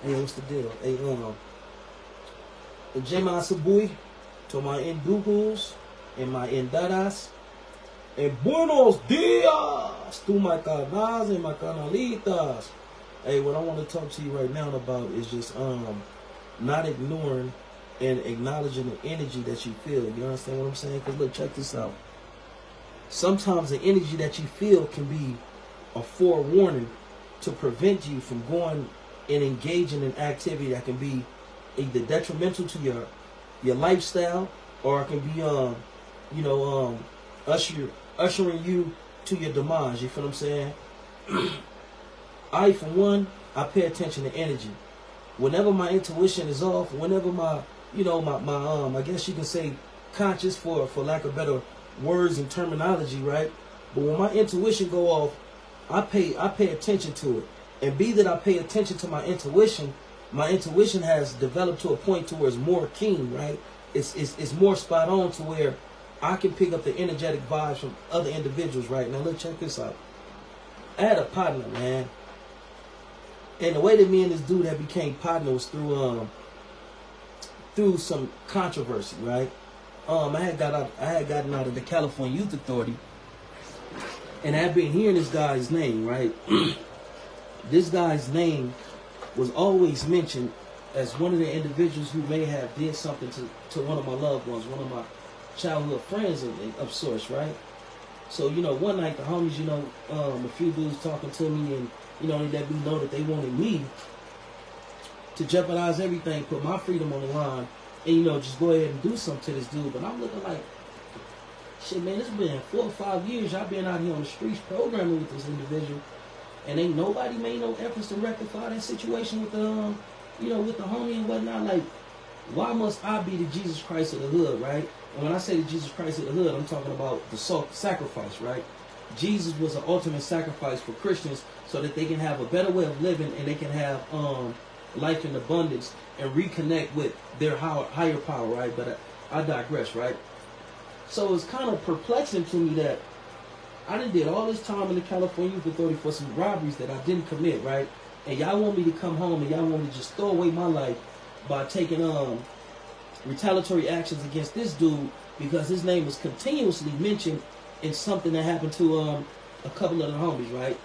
Hey, what's the deal? Hey, Jema Sabui, to my Indugus and my Indadas, and Buenos Dias to my Canas and my Canalitas. Hey, what I want to talk to you right now about is just not ignoring and acknowledging the energy that you feel. You understand what I'm saying? Because look, check this out. Sometimes the energy that you feel can be a forewarning to prevent you from going and engaging in activity that can be either detrimental to your lifestyle, or it can be ushering you to your demise. You feel what I'm saying? I, for one, I pay attention to energy. Whenever my intuition is off, whenever my I guess you can say conscious, for lack of better words and terminology, right? But when my intuition go off, I pay attention to it. And be that I pay attention to my intuition has developed to a point to where it's more keen, right? It's more spot on to where I can pick up the energetic vibes from other individuals, right? Now let's check this out. I had a partner, man. And the way that me and this dude had became partners through some controversy, right? I had gotten out of the California Youth Authority, and I've been hearing this guy's name, right? This guy's name was always mentioned as one of the individuals who may have did something to one of my loved ones, one of my childhood friends of sorts, right? So, one night the homies, a few dudes talking to me, and, they let me know that they wanted me to jeopardize everything, put my freedom on the line, and, just go ahead and do something to this dude. But I'm looking like, shit, man, it's been 4 or 5 years I've been out here on the streets programming with this individual, and ain't nobody made no efforts to rectify that situation with the, with the homie and whatnot. Like, why must I be the Jesus Christ of the hood, right? And when I say the Jesus Christ of the hood, I'm talking about the sacrifice, right? Jesus was an ultimate sacrifice for Christians so that they can have a better way of living, and they can have life in abundance and reconnect with their higher power, right? But I digress, right? So it's kind of perplexing to me that I done did all this time in the California Youth Authority for some robberies that I didn't commit, right? And y'all want me to come home and y'all want me to just throw away my life by taking retaliatory actions against this dude because his name was continuously mentioned in something that happened to a couple of the homies, right?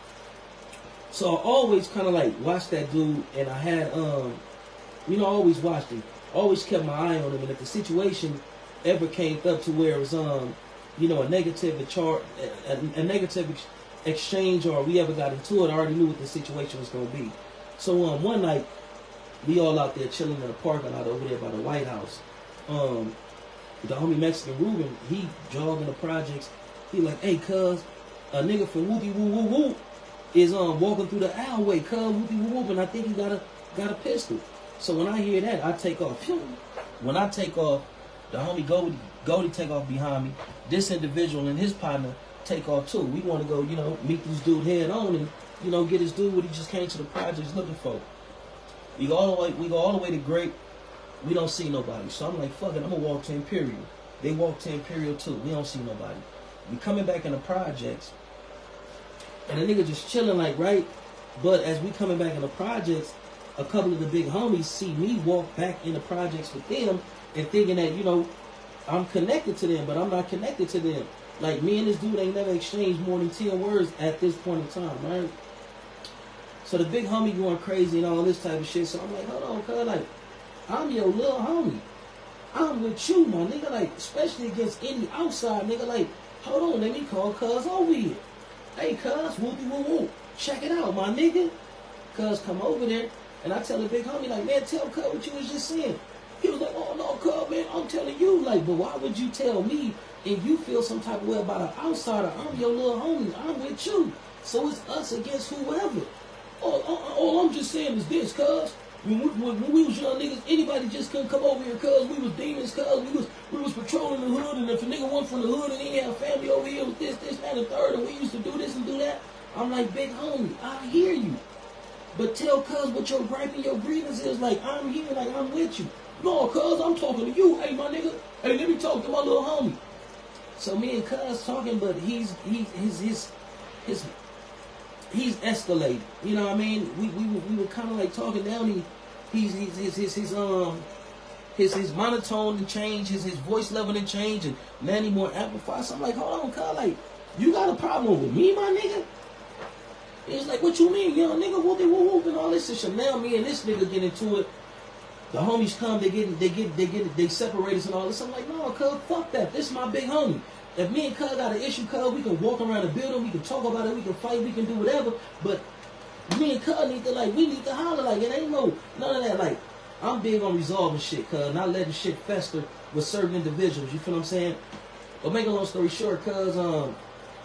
So I always kind of like watched that dude, and I had I always watched him, always kept my eye on him, and if the situation ever came up to where it was a negative exchange, or we ever got into it, I already knew what the situation was going to be. So one night, we all out there chilling in the parking lot over there by the White House. The homie Mexican Ruben, he jogging the projects. He like, hey, cuz, a nigga from Whoopie Woo Woo Woo is walking through the alleyway, cuz, Whoopie Woo Woo, and I think he got a pistol. So when I hear that, I take off. When I take off, the homie Goldie take off behind me. This individual and his partner take off too. We want to go, meet this dude head on and, get this dude what he just came to the projects looking for. We go all the way to Great. We don't see nobody. So I'm like, fuck it, I'm gonna walk to Imperial. They walk to Imperial too. We don't see nobody. We coming back in the projects, and the nigga just chilling like, right? But as we coming back in the projects, a couple of the big homies see me walk back in the projects with them and thinking that, I'm connected to them, but I'm not connected to them. Like, me and this dude ain't never exchanged more than 10 words at this point in time, right? So the big homie going crazy and all this type of shit. So I'm like, hold on, cuz, like, I'm your little homie. I'm with you, my nigga, like, especially against any outside nigga. Like, hold on, let me call cuz over here. Hey, cuz, whoopie woo woo. Check it out, my nigga. Cuz come over there, and I tell the big homie, like, man, tell cuz what you was just saying. He was like, oh, no, cuz, man, I'm telling you. Like, but why would you tell me and you feel some type of way about an outsider? I'm your little homie. I'm with you. So it's us against whoever. All I'm just saying is this, cuz. When we was young niggas, anybody just couldn't come over here, cuz. We was demons, cuz. We was patrolling the hood, and if a nigga went from the hood and he had family over here with this, that, and the third, and we used to do this and do that, I'm like, big homie, I hear you. But tell cuz what your gripe and your grievance is. Like, I'm here, like, I'm with you. No, cuz, I'm talking to you. Hey, my nigga. Hey, let me talk to my little homie. So me and cuz talking, but he's escalated. You know what I mean? We were kind of like talking down. his monotone and change, his voice level and change, and now he more amplified. So I'm like, hold on, cuz, like, you got a problem with me, my nigga? He's like, what you mean, young nigga, whoopie whoop whoop and all this shit. Now me and this nigga get into it. The homies come, they separate us and all this. I'm like, no, cuz, fuck that. This is my big homie. If me and cuz got an issue, cuz, we can walk around the building, we can talk about it, we can fight, we can do whatever. But me and cuz need to, like, we need to holler, like, it ain't none of that. Like, I'm big on resolving shit, cuz, not letting shit fester with certain individuals. You feel what I'm saying? But make a long story short, cuz, the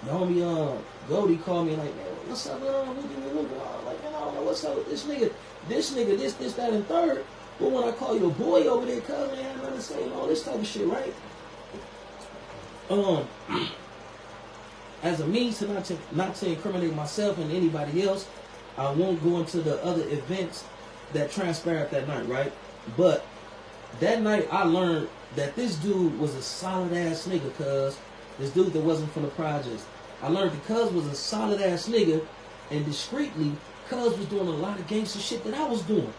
homie, Goldie called me like, man, what's up, man? Like, man, I don't know what's up with this nigga, this, that, and third. But when I call your boy over there, cuz, man, I ain't nothing to say and all this type of shit, right? As a means to not to incriminate myself and anybody else, I won't go into the other events that transpired that night, right? But that night I learned that this dude was a solid ass nigga, cuz. This dude that wasn't from the projects. I learned that cuz was a solid ass nigga, and discreetly, cuz was doing a lot of gangster shit that I was doing.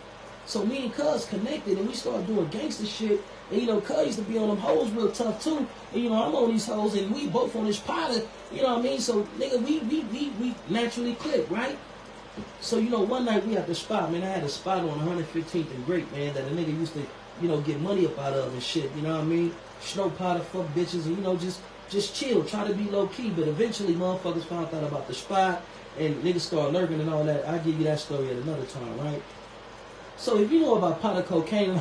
So me and cuz connected, and we started doing gangster shit. And, you know, cuz used to be on them hoes real tough, too. And, you know, I'm on these hoes, and we both on this pilot. You know what I mean? So, nigga, we naturally click, right? So, you know, one night we at the spot, man. I had a spot on 115th and Great, man, that a nigga used to, you know, get money up out of and shit. You know what I mean? Snow powder, fuck bitches, and, you know, just chill. Try to be low-key. But eventually, motherfuckers found out about the spot, and niggas started lurking and all that. I'll give you that story at another time, right? So if you know about pot of cocaine,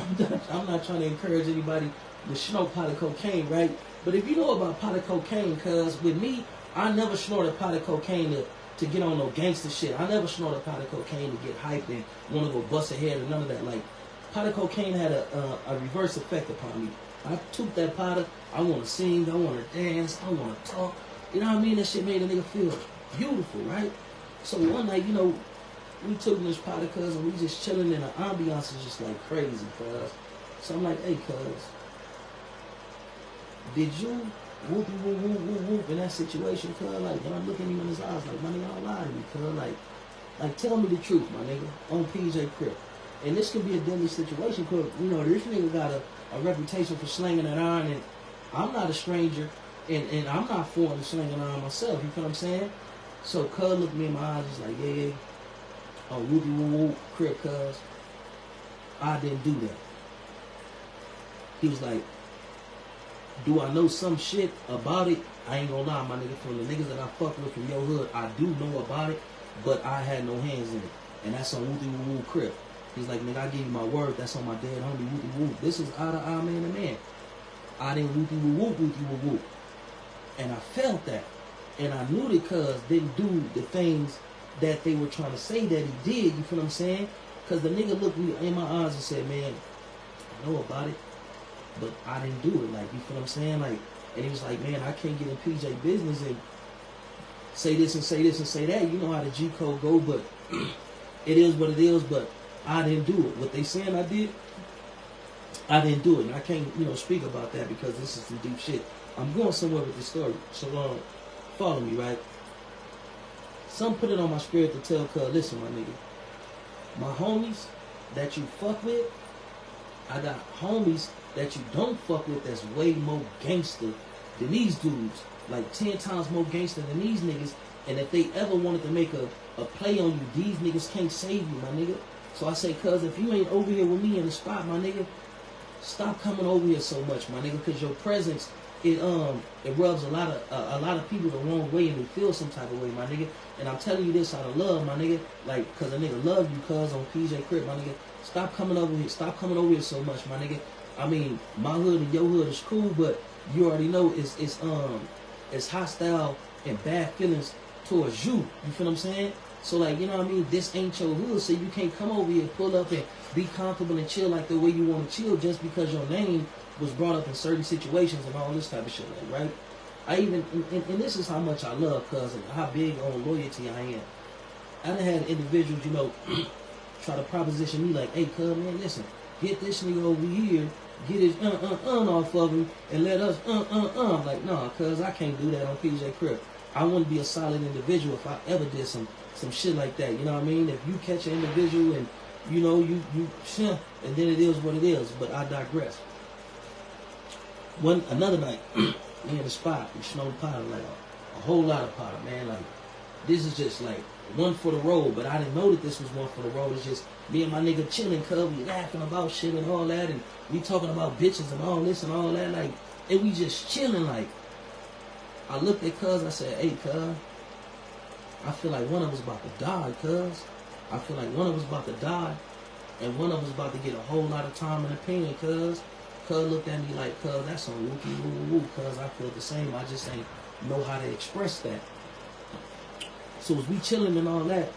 I'm not trying to encourage anybody to snort pot of cocaine, right? But if you know about pot of cocaine, cuz with me, I never snorted pot of cocaine to get on no gangster shit. I never snorted pot of cocaine to get hyped and want to go bust a head or none of that. Like, pot of cocaine had a reverse effect upon me. I took that powder, I want to sing, I want to dance, I want to talk. You know what I mean? That shit made a nigga feel beautiful, right? So one night, you know, we took this pot of cuz, and we just chilling, and the ambiance is just like crazy, cuz. So I'm like, hey, cuz, did you whoop in that situation, cuz? Like, when I'm looking him in his eyes, like, my nigga, don't lie to me, cuz. Like, tell me the truth, my nigga, on PJ Crip. And this could be a deadly situation, cuz, you know, this nigga got a reputation for slinging that iron, and I'm not a stranger, and I'm not foreign to slinging iron myself, you feel what I'm saying? So cuz looked me in my eyes, just like, yeah. Oh, whoopie woo woo, Crip, cuz. I didn't do that. He was like, do I know some shit about it? I ain't gonna lie, my nigga. From the niggas that I fuck with from your hood, I do know about it, but I had no hands in it. And that's on whoopie woo woo, Crip. He's like, nigga, I give you my word. That's on my dead homie, whoopie woo. This is eye to eye, man to man. I didn't whoopie woo woo. And I felt that. And I knew that cuz didn't do the things that they were trying to say that he did, you feel what I'm saying? Because the nigga looked me in my eyes and said, man, I know about it, but I didn't do it. Like, you feel what I'm saying? Like, and he was like, man, I can't get in PJ business and say this and say this and say that. You know how the G code go, but it is what it is, but I didn't do it. What they saying I did, I didn't do it. And I can't, you know, speak about that because this is some deep shit. I'm going somewhere with this story. So, follow me, right? Some put it on my spirit to tell cuz, listen, my nigga, my homies that you fuck with, I got homies that you don't fuck with that's way more gangster than these dudes. Like 10 times more gangster than these niggas. And if they ever wanted to make a play on you, these niggas can't save you, my nigga. So I say, cuz, if you ain't over here with me in the spot, my nigga, stop coming over here so much, my nigga, because your presence, it rubs a lot of people the wrong way and they feel some type of way, my nigga. And I'm telling you this out of love, my nigga. Like, cause a nigga love you, cuz, on PJ Crip, my nigga. Stop coming over here. Stop coming over here so much, my nigga. I mean, my hood and your hood is cool, but you already know it's hostile and bad feelings towards you. You feel what I'm saying? So like, you know what I mean? This ain't your hood, so you can't come over here, pull up and be comfortable and chill like the way you want to chill just because your name was brought up in certain situations and all this type of shit, like, right? I even, and this is how much I love, cuz, and how big on loyalty I am. I done had individuals, you know, try to proposition me like, hey, cuz, man, listen, get this nigga over here, get his off of him, and let us I'm like, nah, cuz, I can't do that on PJ Crip. I wouldn't be a solid individual if I ever did some shit like that, you know what I mean? If you catch an individual and You know, you and then it is what it is. But I digress. Another night, we in the spot, we smoked powder, like a whole lot of powder, man. Like, this is just like one for the road, but I didn't know that this was one for the road. It's just me and my nigga chilling, cuz we laughing about shit and all that, and we talking about bitches and all this and all that, like, and we just chilling. Like, I looked at cuz, I said, hey cuz, I feel like one of us about to die, cuz. I feel like one of us about to die, and one of us about to get a whole lot of time in the pen, cuz. Cuz looked at me like, cuz, that's some wookie woo woo, cuz I feel the same. I just ain't know how to express that. So as we chilling and all that,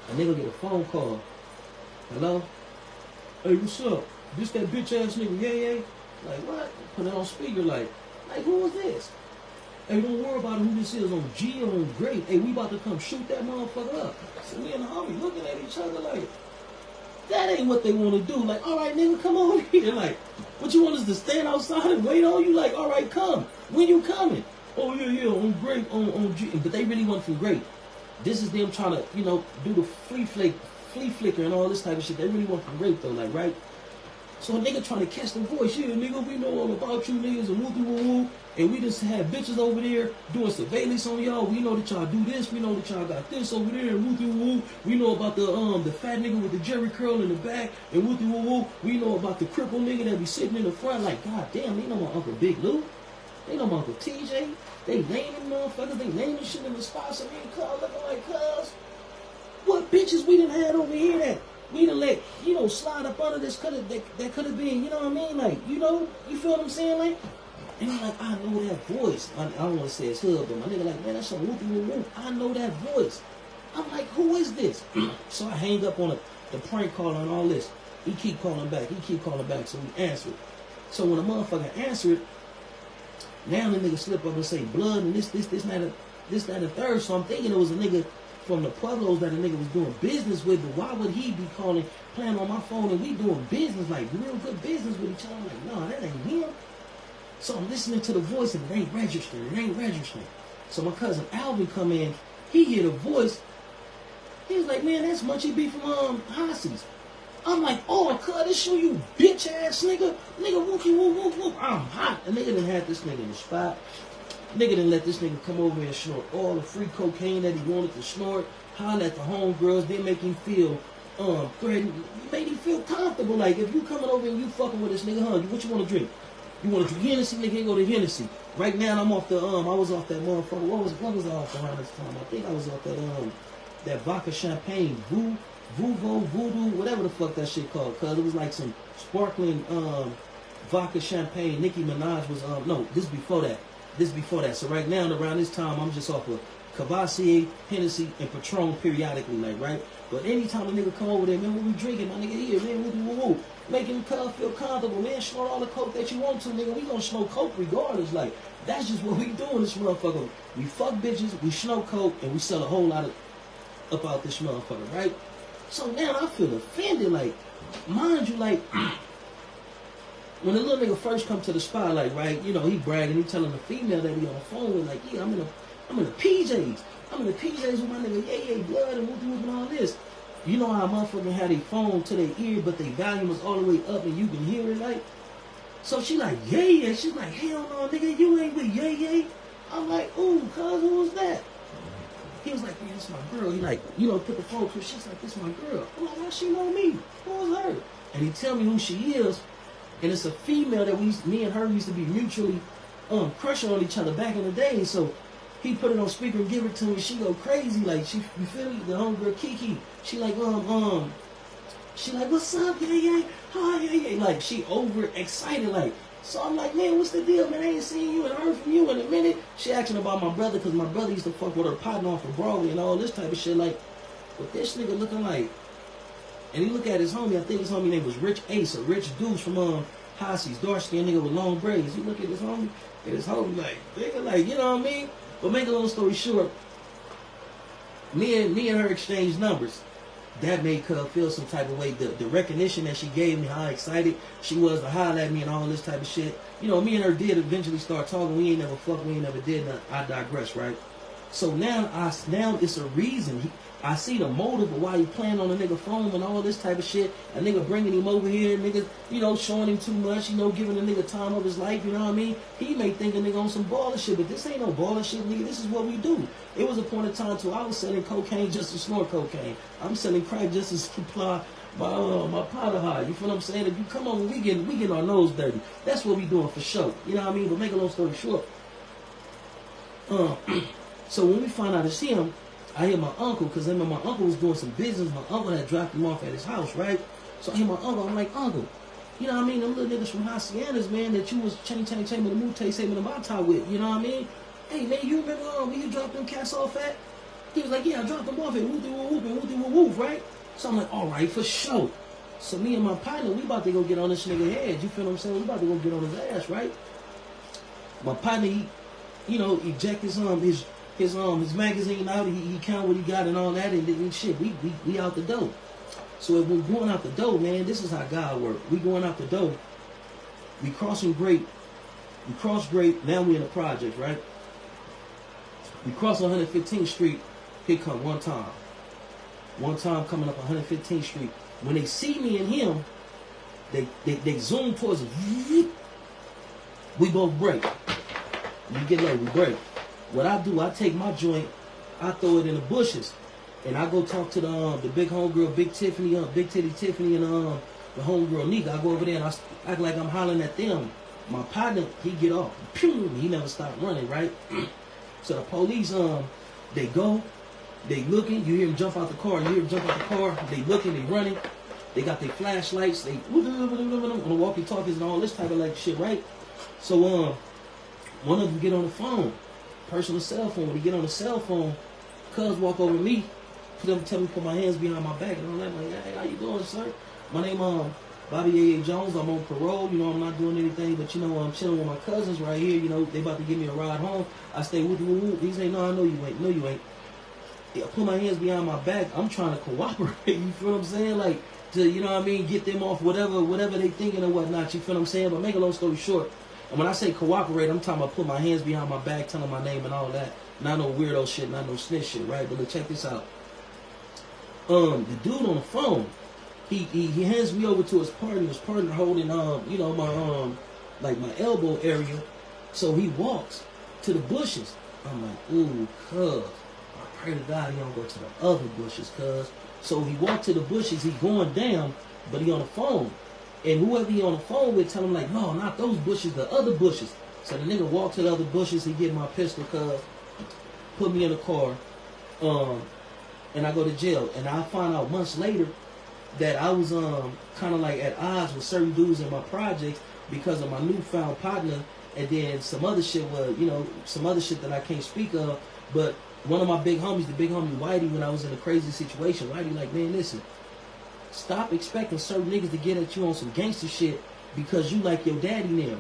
a nigga get a phone call. Hello? Hey, what's up? This that bitch ass nigga, yeah. Like, what? Put it on speaker, like, who is this? Hey, don't worry about who this is on G or on Great. Hey, we about to come shoot that motherfucker up. So me and the homie looking at each other like, that ain't what they want to do. Like, all right, nigga, come over here. Like, what you want us to stand outside and wait on you? Like, all right, come. When you coming? Oh, yeah, on Great, on G. But they really wasn't from Great. This is them trying to, you know, do the flea flicker and all this type of shit. They really wasn't from Great, though, like, right? So a nigga trying to catch the voice. Yeah, nigga, we know all about you niggas and woo-woo-woo. And we just had bitches over there doing surveillance on y'all. We know that y'all do this. We know that y'all got this over there and woo-woo-woo. We know about the fat nigga with the jerry curl in the back and woo-woo-woo. We know about the cripple nigga that be sitting in the front. Like, god damn, they know my Uncle Big Lou. They know my Uncle TJ. They naming motherfuckers. They naming shit in the spots. And me and Cuz looking like, cuz, what bitches we done had over here that we done let, you know, slide up under this, that could have been, you know what I mean? Like, you know, you feel what I'm saying? Like, and I'm like, I know that voice. I don't want to say it's hood, but my nigga like, man, that's some whoopie whoop whoop. I know that voice. I'm like, who is this? So I hang up on the prank call and all this. He keep calling back. So we answer it. So when a motherfucker answer it, now the nigga slip up and say blood and this, that, and third. So I'm thinking it was a nigga from the Pueblos that a nigga was doing business with, but why would he be playing on my phone and we doing business, like real good business with each other? I'm like, no, that ain't him. So I'm listening to the voice and it ain't registering. So my cousin Alvin come in, he hear the voice. He was like, man, that's Munchie B from Hossy's. I'm like, oh, cuz, this you bitch ass nigga. Nigga, whoopie whoop whoop whoop. I'm hot. The nigga done had this nigga in the spot. Nigga done let this nigga come over and snort all the free cocaine that he wanted to snort. Holler at the homegirls. They make him feel threatened. Made him feel comfortable. Like, if you coming over and you fucking with this nigga, what you want to drink? You want to drink Hennessy? Nigga, go to Hennessy. Right now, I'm off the, I was off that motherfucker. What was I off around this time? I think I was off that vodka champagne, voodoo, whatever the fuck that shit called. Cause it was like some sparkling vodka champagne. Nicki Minaj was, no, this before that. So right now, around this time, I'm just off of Cavassier, Hennessy, and Patron periodically, like, right? But anytime a nigga come over there, man, what we drinking? My nigga here, man, woo. Making the cuz feel comfortable, man. Snort all the coke that you want to, nigga. We gonna smoke coke regardless. Like, that's just what we doing, this motherfucker. We fuck bitches, we smoke coke, and we sell a whole lot of about this motherfucker, right? So now I feel offended, like, mind you, like, when the little nigga first come to the spot, like, right, you know, he bragging, he telling the female that he on the phone with, like, yeah, I'm in the PJs. I'm in the PJs with my nigga, yeah, blood and whoop and all this. You know how motherfucking had their phone to their ear, but their volume was all the way up and you can hear it, like. So she like, yeah. She's like, hell no, nigga, you ain't with yeah. I'm like, ooh, cuz, who was that? He was like, man, this my girl. He like, you know, put the phone to her. She's like, this my girl. I'm like, how she know me? Who was her? And he tell me who she is. And it's a female that me and her used to be mutually crushing on each other back in the day. So he put it on speaker and give it to me. She go crazy, like, you feel me? The homegirl Kiki. She like, she like, what's up, yeah. Hi, yeah. Like, she over excited, like. So I'm like, man, what's the deal, man? I ain't seen you and heard from you in a minute. She asking about my brother, because my brother used to fuck with her partner off of Broadway and all this type of shit, like. But this nigga looking like, and he look at his homie, I think his homie name was Rich Ace, or Rich Deuce from Hossy's, dark skinned nigga with long braids. He look at his homie, like, nigga, like, you know what I mean? But make a long story short, me and her exchanged numbers. That made her feel some type of way. The recognition that she gave me, how excited she was to holler at me and all this type of shit. You know, me and her did eventually start talking. We ain't never fucked, we ain't never did nothing. I digress, right? So now it's a reason. I see the motive of why he playing on a nigga phone and all this type of shit. A nigga bringing him over here, nigga, you know, showing him too much, you know, giving a nigga time of his life, you know what I mean? He may think a nigga on some baller shit, but this ain't no baller shit, nigga. This is what we do. It was a point of time too. I was selling cocaine just to snort cocaine. I'm selling crack just to supply my powder high. You feel what I'm saying? If you come on, we get our nose dirty. That's what we doing for sure. You know what I mean? But make a long story short. So when we find out it's him, I hear my uncle, because him and my uncle was doing some business. My uncle had dropped him off at his house, right? So I hear my uncle, I'm like, uncle, you know what I mean? Them little niggas from Haciendas, man, that you was chain with the Mute, saving the Mata with, you know what I mean? Hey, man, you remember when you dropped them cats off at? He was like, yeah, I dropped them off at whoop, right? So I'm like, all right, for sure. So me and my partner, we about to go get on this nigga head. You feel what I'm saying? We about to go get on his ass, right? My partner, he, you know, eject his magazine out. He count what he got and all that, and shit. We out the door. So if we're going out the door, man, this is how God works. We going out the door. We crossing Great. We cross Great. Now we in the project, right? We cross 115th Street. Here come one time. One time coming up 115th Street. When they see me and him, they zoom towards us. We both break. We get low, we break. What I do, I take my joint, I throw it in the bushes, and I go talk to the big homegirl, Big Tiffany, Big Titty Tiffany, and the homegirl Nika. I go over there and I act like I'm hollering at them. My partner, he get off. Pew! He never stopped running, right? So the police, they go, they looking. You hear them jump out the car. They looking, they running. They got their flashlights. They on the walkie-talkies and all this type of like shit, right? So one of them get on the phone. Personal cell phone. When he get on the cell phone, cuz walk over to me, tell me to put my hands behind my back and all that. I'm like, hey, how you doing, sir? My name Bobby A. Jones. I'm on parole. You know, I'm not doing anything, but you know, I'm chilling with my cousins right here. You know, they about to give me a ride home. I stay with you. He say, no, I know you ain't. No, you ain't. I put my hands behind my back. I'm trying to cooperate. You feel what I'm saying? Like, to, you know what I mean, get them off whatever they thinking or whatnot. You feel what I'm saying? But make a long story short. And when I say cooperate, I'm talking about put my hands behind my back, telling my name and all that. Not no weirdo shit, not no snitch shit, right? But look, check this out. The dude on the phone, he hands me over to his partner holding you know, my like my elbow area. So he walks to the bushes. I'm like, ooh, cuz. I pray to God he don't go to the other bushes, cuz. So he walked to the bushes, he going down, but he on the phone. And whoever he on the phone with, tell him like, no, not those bushes, the other bushes. So the nigga walked to the other bushes, he get my pistol, cuz, put me in the car, and I go to jail. And I find out months later that I was kind of like at odds with certain dudes in my project because of my newfound partner, and then some other shit was, you know, some other shit that I can't speak of. But one of my big homies, the big homie Whitey, when I was in a crazy situation, Whitey like, man, listen, stop expecting certain niggas to get at you on some gangster shit because you like your daddy now.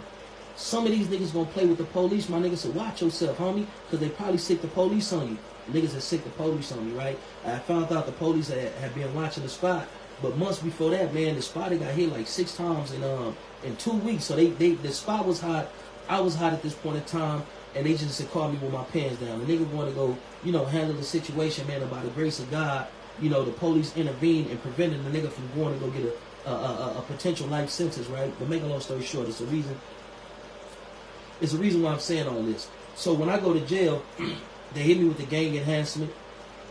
Some of these niggas gonna play with the police. My nigga said, watch yourself, homie, because they probably sick the police on you. Niggas that sick the police on me, right? I found out the police had been watching the spot, but months before that, man, the spot got hit like 6 times in 2 weeks. So the spot was hot. I was hot at this point in time, and they just called me with my pants down. The nigga want to go, you know, handle the situation, man, and by the grace of God, you know, the police intervened and prevented the nigga from going to go get a potential life sentence, right? But make a long story short, it's a reason why I'm saying all this. So when I go to jail, they hit me with the gang enhancement.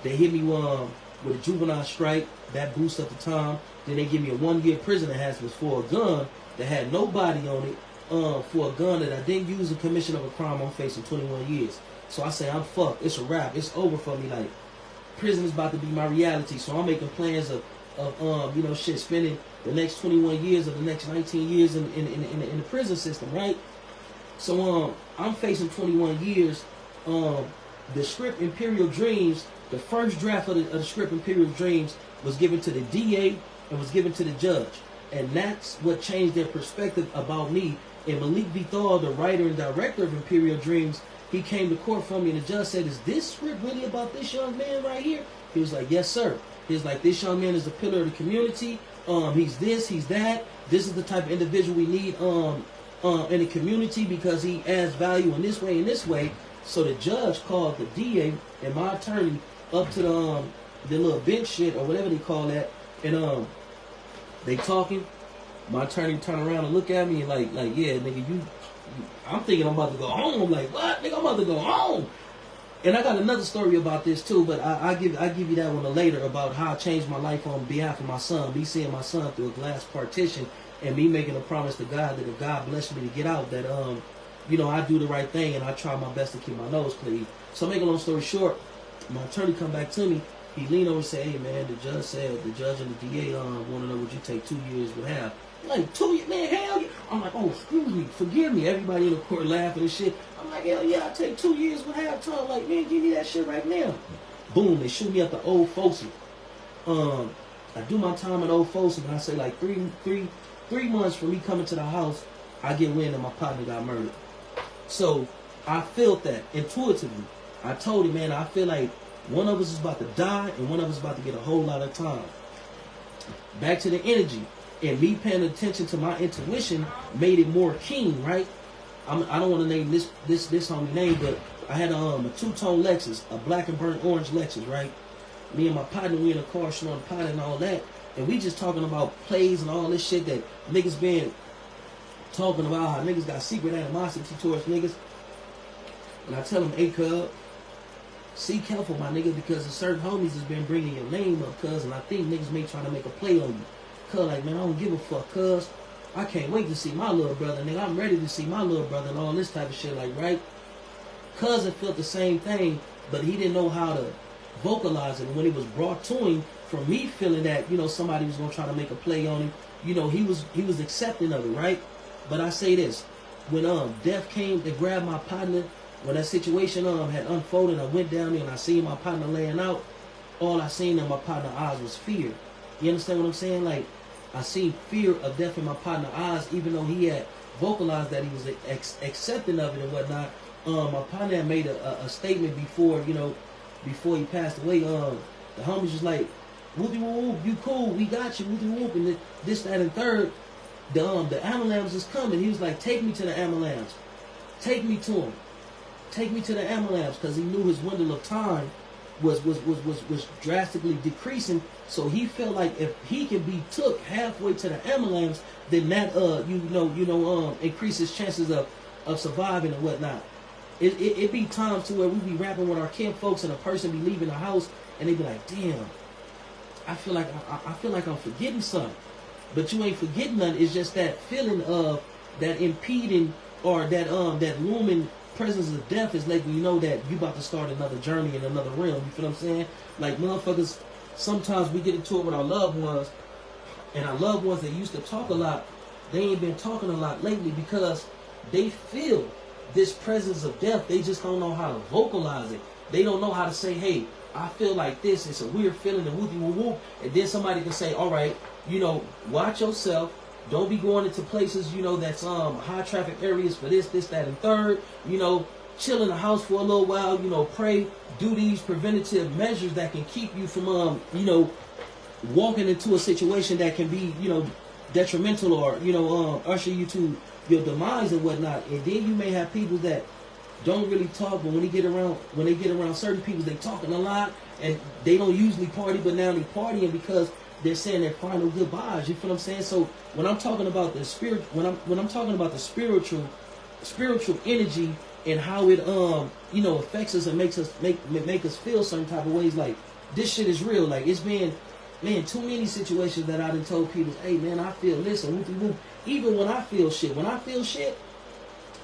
They hit me with a juvenile strike. That boosts up the time. Then they give me a 1-year prison enhancement for a gun that had no body on it, for a gun that I didn't use in commission of a crime. I'm facing 21 years. So I say, I'm fucked. It's a wrap. It's over for me. Like, prison is about to be my reality. So I'm making plans of you know, shit, spending the next 21 years of the next 19 years in the prison system, right? So I'm facing 21 years. The script Imperial Dreams, the first draft of the script Imperial Dreams was given to the DA and was given to the judge. And that's what changed their perspective about me. And Malik Vital, the writer and director of Imperial Dreams, he came to court for me, and the judge said, is this script really about this young man right here? He was like, yes, sir. He was like, this young man is a pillar of the community. He's this, he's that. This is the type of individual we need in the community because he adds value in this way and this way. So the judge called the DA and my attorney up to the little bench shit or whatever they call that, and they talking. My attorney turn around and look at me and like yeah, nigga, you I'm thinking I'm about to go home. I'm like, what, nigga? I'm about to go home. And I got another story about this too, but I give you that one later about how I changed my life on behalf of my son. Me seeing my son through a glass partition and me making a promise to God that if God blessed me to get out, that you know, I do the right thing and I try my best to keep my nose clean. So make a long story short, my attorney come back to me. He leaned over and said, hey man, the judge and the DA want to know would you take 2 years would have. Like 2 years, man, hell yeah. I'm like, oh, excuse me, forgive me. Everybody in the court laughing and shit. I'm like, hell yeah, I take 2 years with half time. Like, man, give me that shit right now. Boom, they shoot me up the Old Folsom. I do my time at Old Folsom, and I say like three months from me coming to the house, I get wind that my partner got murdered. So I felt that intuitively. I told him, man, I feel like one of us is about to die and one of us is about to get a whole lot of time. Back to the energy. And me paying attention to my intuition made it more keen, right? I don't want to name this homie name, but I had a two-tone Lexus, a black and burnt orange Lexus, right? Me and my partner, we in the car snorting pot and all that, and we just talking about plays and all this shit that niggas been talking about, how niggas got secret animosity towards niggas. And I tell them, hey, cuz, see careful, my nigga, because certain homies has been bringing your name up, cuz, and I think niggas may try to make a play on you. Cuz, like, man, I don't give a fuck, cuz. I can't wait to see my little brother, nigga. I'm ready to see my little brother and all this type of shit, like, right? Cousin felt the same thing, but he didn't know how to vocalize it. And when it was brought to him, from me feeling that, you know, somebody was going to try to make a play on him, you know, he was accepting of it, right? But I say this, when death came to grab my partner, when that situation had unfolded, I went down there and I seen my partner laying out, all I seen in my partner's eyes was fear. You understand what I'm saying? Like, I seen fear of death in my partner's eyes, even though he had vocalized that he was accepting of it and whatnot. My partner had made a statement before, you know, before he passed away. The homies was like, whoopie whoop, you cool, we got you, whoopie whoop, and this, that, and third. The ambulance is coming. He was like, take me to the ambulance. Take me to him. Take me to the ambulance, because he knew his window of time was drastically decreasing. So he felt like if he can be took halfway to the ambulance, then that increases chances of surviving and whatnot. It be times to where we be rapping with our kin folks and a person be leaving the house and they be like, damn, I feel like I'm forgetting something. But you ain't forgetting nothing. It's just that feeling of that impeding or that looming presence of death is letting you know that you about to start another journey in another realm. You feel what I'm saying? Like, motherfuckers, sometimes we get into it with our loved ones, and our loved ones that used to talk a lot, they ain't been talking a lot lately because they feel this presence of death. They just don't know how to vocalize it. They don't know how to say, hey, I feel like this. It's a weird feeling, and whoopie whoop whoop. And then somebody can say, all right, you know, watch yourself. Don't be going into places, you know, that's high traffic areas for this, that, and third. You know, chill in the house for a little while. You know, pray. Do these preventative measures that can keep you from, you know, walking into a situation that can be, you know, detrimental or, you know, usher you to your demise and whatnot. And then you may have people that don't really talk, but when they get around certain people, they talking a lot, and they don't usually party, but now they partying because they're saying their final goodbyes. You feel what I'm saying? So when I'm talking about the spirit, when I'm talking about the spiritual energy and how it you know, affects us and make us feel certain type of ways, like this shit is real. Like, it's been, man, too many situations that I done told people, hey man, I feel this and whoopie whoop. Even when I feel shit,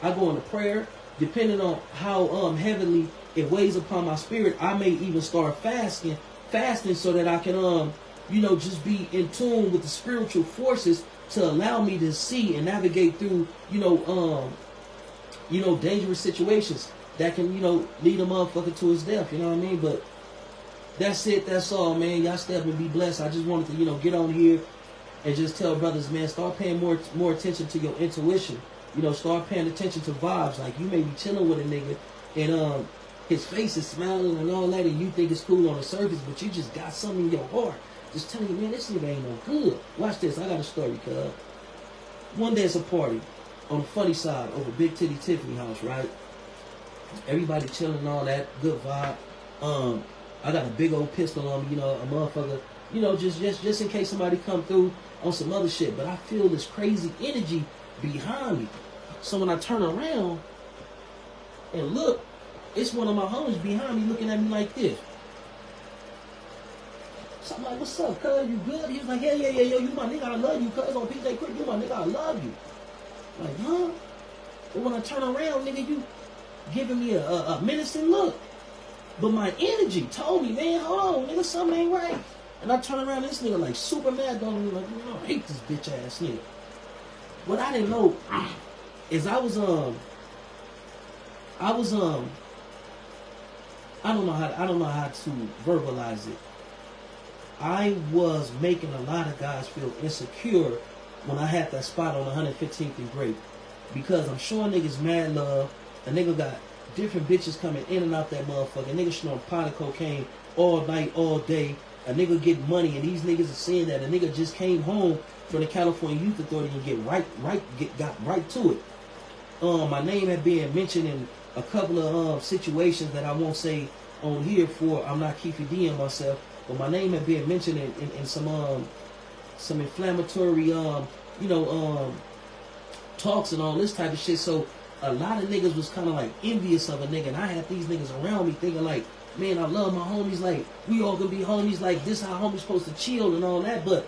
I go into prayer. Depending on how heavily it weighs upon my spirit, I may even start fasting so that I can you know, just be in tune with the spiritual forces to allow me to see and navigate through, you know, dangerous situations that can, you know, lead a motherfucker to his death. You know what I mean? But that's it. That's all, man. Y'all stay up and be blessed. I just wanted to, you know, get on here and just tell brothers, man, start paying more attention to your intuition. You know, start paying attention to vibes. Like, you may be chilling with a nigga and his face is smiling and all that, and you think it's cool on the surface, but you just got something in your heart just telling you, man, this nigga ain't no good. Watch this. I got a story, cuz. One day it's a party on the funny side over Big Titty Tiffany house, right? Everybody chilling and all that, good vibe. I got a big old pistol on me, you know, a motherfucker, you know, just in case somebody come through on some other shit. But I feel this crazy energy behind me. So when I turn around and look, it's one of my homies behind me looking at me like this. So I'm like, what's up, cuz? You good? He was like, yeah, yo, you my nigga, I love you, cuz. On PJ Quick, you my nigga, I love you. I'm like, huh? But when I turn around, nigga, you giving me a menacing look. But my energy told me, man, hold on, nigga, something ain't right. And I turn around, this nigga like super mad, don't me like, man, I hate this bitch ass nigga. What I didn't know is I don't know how to verbalize it. I was making a lot of guys feel insecure when I had that spot on 115th and Grape, because I'm showing niggas mad love. A nigga got different bitches coming in and out that motherfucker. A nigga snorting pot of cocaine all night, all day. A nigga get money, and these niggas are saying that a nigga just came home from the California Youth Authority and got right to it. My name had been mentioned in a couple of situations that I won't say on here for I'm not keeping D'ing myself, but my name had been mentioned in some inflammatory talks and all this type of shit. So a lot of niggas was kind of like envious of a nigga, and I had these niggas around me thinking like, man, I love my homies, like we all gonna be homies, like this how homies supposed to chill and all that. But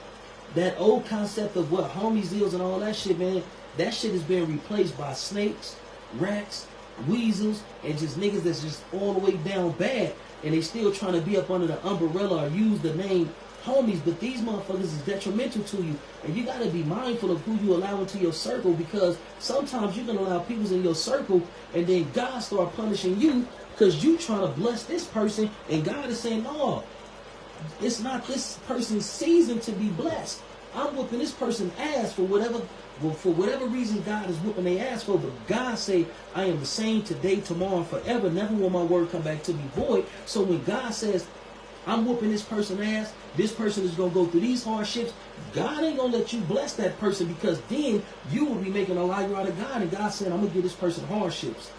that old concept of what homies is and all that shit, man, that shit is being replaced by snakes, rats, weasels, and just niggas that's just all the way down bad, and they still trying to be up under the umbrella or use the name homies. But these motherfuckers is detrimental to you, and you gotta be mindful of who you allow into your circle, because sometimes you can allow people in your circle and then God start punishing you because you trying to bless this person, and God is saying, no, it's not this person's season to be blessed. I'm whooping this person's ass for whatever reason God is whooping their ass for. But God say, I am the same today, tomorrow, and forever. Never will my word come back to me void. So when God says, I'm whooping this person's ass, this person is going to go through these hardships, God ain't going to let you bless that person, because then you will be making a liar out of God. And God said, I'm going to give this person hardships.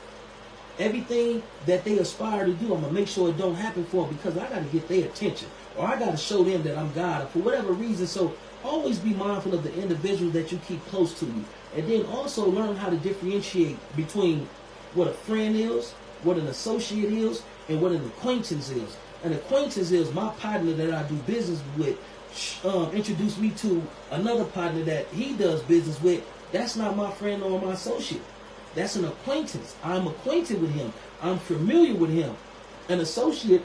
Everything that they aspire to do, I'm going to make sure it don't happen for them, because I got to get their attention, or I got to show them that I'm God, or for whatever reason. So always be mindful of the individuals that you keep close to you. And then also learn how to differentiate between what a friend is, what an associate is, and what an acquaintance is. An acquaintance is my partner that I do business with introduced me to another partner that he does business with. That's not my friend or my associate. That's an acquaintance. I'm acquainted with him. I'm familiar with him. An associate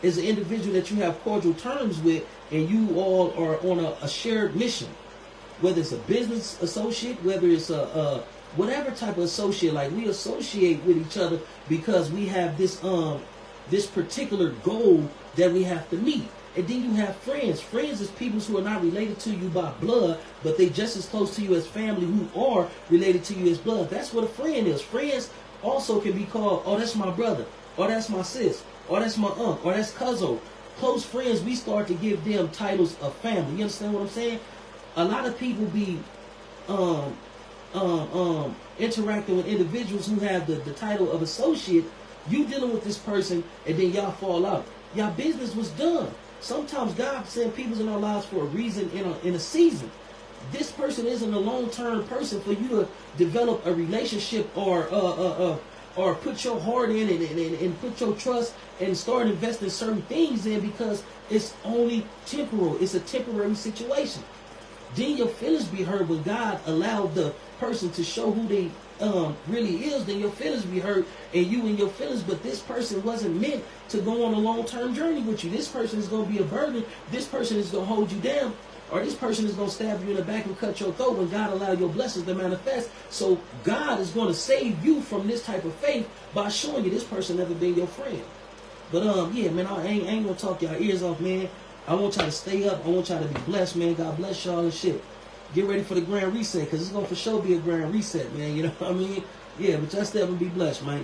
is an individual that you have cordial terms with, and you all are on a shared mission. Whether it's a business associate, whether it's a whatever type of associate, like we associate with each other because we have this particular goal that we have to meet. And then you have friends. Friends is people who are not related to you by blood, but they just as close to you as family who are related to you as blood. That's what a friend is. Friends also can be called, oh, that's my brother, or that's my sis, or that's my aunt, or that's cousin. Close friends, we start to give them titles of family. You understand what I'm saying? A lot of people be interacting with individuals who have the title of associate. You dealing with this person, and then y'all fall out. Y'all business was done. Sometimes God sends people in our lives for a reason, in a season. This person isn't a long-term person for you to develop a relationship or put your heart in and put your trust and start investing certain things in, because it's only temporal. It's a temporary situation. Then your feelings be hurt when God allowed the person to show who they really is. Then your feelings be hurt, and you and your feelings, but this person wasn't meant to go on a long-term journey with you. This person is going to be a burden. This person is going to hold you down, or this person is going to stab you in the back and cut your throat when God allowed your blessings to manifest. So God is going to save you from this type of faith by showing you this person never been your friend. But yeah, man, I ain't going to talk y'all ears off, man. I want y'all to stay up. I want y'all to be blessed, man. God bless y'all and shit. Get ready for the grand reset, because it's going to for sure be a grand reset, man. You know what I mean? Yeah, but y'all stay up and be blessed, man.